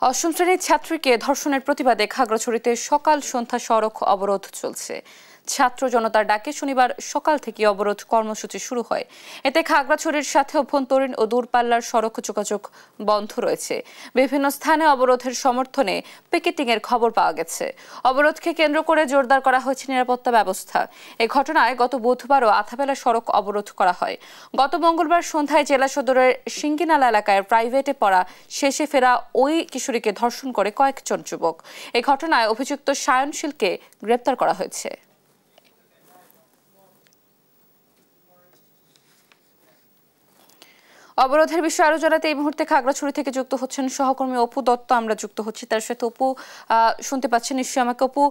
অষ্টম শ্রেণীর ছাত্রীকে ধর্ষণের প্রতিবাদে খাগড়াছড়িতে সকাল সন্ধ্যা সড়ক অবরোধ চলছে। ছাত্র জনতার ডাকে শনিবার সকাল থেকে অবরোধ কর্মসূচি শুরু হয়। এতে খাগড়াছড়ির সাথে অভ্যন্তরীণ ও দূরপাল্লার সড়ক যোগাযোগ বন্ধ রয়েছে। বিভিন্ন স্থানে অবরোধের সমর্থনে পিকেটিংয়ের খবর পাওয়া গেছে। অবরোধকে কেন্দ্র করে জোরদার করা হয়েছে নিরাপত্তা ব্যবস্থা। এই ঘটনায় গত বুধবারও আধাবেলা সড়ক অবরোধ করা হয়। গত মঙ্গলবার সন্ধ্যায় জেলা সদরের সিঙ্গিনালা এলাকায় প্রাইভেটে পড়া শেষে ফেরা ওই কিশোরীকে ধর্ষণ করে কয়েকজন যুবক। এই ঘটনায় অভিযুক্ত সায়নশীলকে গ্রেপ্তার করা হয়েছে। অবরোধের বিষয়ে আরো জানাতে এই মুহূর্তে খাগড়াছড়ি থেকে যুক্ত হচ্ছেন সহকর্মী অপু দত্ত। আমরা যুক্ত হচ্ছি তার সাথে। অপু, শুনতে পাচ্ছেন নিশ্চয়ই আমাকে? অপু,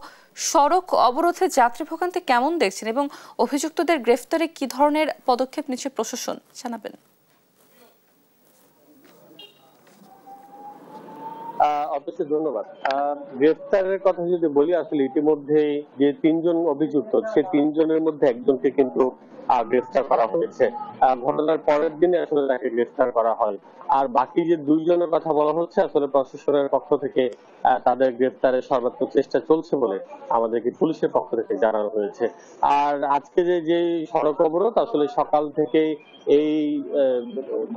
সড়ক অবরোধে যাত্রী ভোগান্তি কেমন দেখছেন এবং অভিযুক্তদের গ্রেফতারে কি ধরনের পদক্ষেপ নিচ্ছে প্রশাসন, জানাবেন? অবশ্যই, ধন্যবাদ। গ্রেফতারের কথা যদি বলি, আসলে ইতিমধ্যে যে তিনজন অভিযুক্ত, সে তিনজনের মধ্যে একজনকে কিন্তু গ্রেফতার করা হয়েছে। ঘটনার পরের দিনে আসলে তাকে গ্রেফতার করা হয়। আর বাকি যে দুইজনের কথা বলা হচ্ছে, আসলে প্রশাসনের পক্ষ থেকে তাদের গ্রেফতারের সর্বাত্মক চেষ্টা চলছে বলে আমাদেরকে পুলিশের পক্ষ থেকে জানানো হয়েছে। আর আজকে যে সড়ক অবরোধ, আসলে সকাল থেকে এই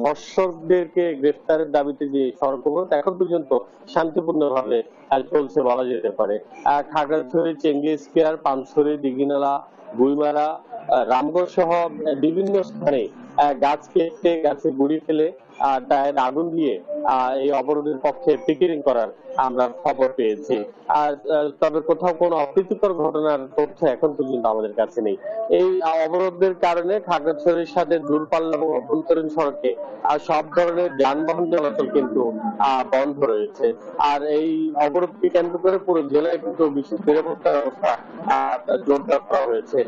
ধর্ষকদেরকে গ্রেফতারের দাবিতে যে সড়ক অবরোধ এখন পর্যন্ত শান্তিপূর্ণভাবে চলছে বলা যেতে পারে। খাগড়াছড়ি, চেঙ্গি স্কয়ার, পানছড়ি, দিঘিনালা, গুইমারা, রামগড় সহ বিভিন্ন স্থানে গাছ কেটে, গাছে গুড়ি ফেলে টায়ার আগুন দিয়ে এই অবরোধের পক্ষে পিকেটিং করার আমরা খবর পেয়েছি। আর তবে কোথাও কোনো অপ্রীতিকর ঘটনার তথ্য এখন পর্যন্ত আমাদের কাছে নেই। এই অবরোধের কারণে খাগড়াছড়ির সাথে দূরপাল্লা এবং অভ্যন্তরীণ সড়কে সব ধরনের যানবাহন চলাচল কিন্তু বন্ধ রয়েছে। আর এই অবরোধকে কেন্দ্র করে পুরো জেলায় কিন্তু বিশেষ নিরাপত্তা ব্যবস্থা জোরদার করা হয়েছে।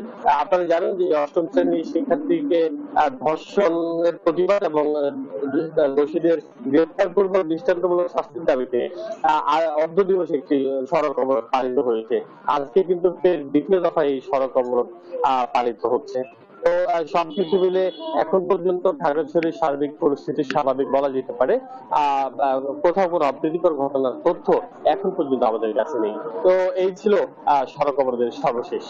আপনারা জানেন যে অষ্টম শ্রেণীর শিক্ষার্থীকে ধর্ষণের প্রতিবাদ এবং দোষীদের গ্রেফতারপূর্বক দৃষ্টান্তমূলক শাস্তির দাবিতে অর্ধ দিবস একটি সড়ক অবরোধ পালিত হয়েছে। আজকে কিন্তু দ্বিতীয় দফায় এই সড়ক অবরোধ পালিত হচ্ছে। তো সবকিছু মিলে এখন পর্যন্ত খাগড়াছড়ির সার্বিক পরিস্থিতি স্বাভাবিক বলা যেতে পারে। কোথাও কোনো অপ্রীতিকর ঘটনার তথ্য এখন পর্যন্ত আমাদের কাছে নেই। তো এই ছিল সড়ক অবরোধের সর্বশেষ।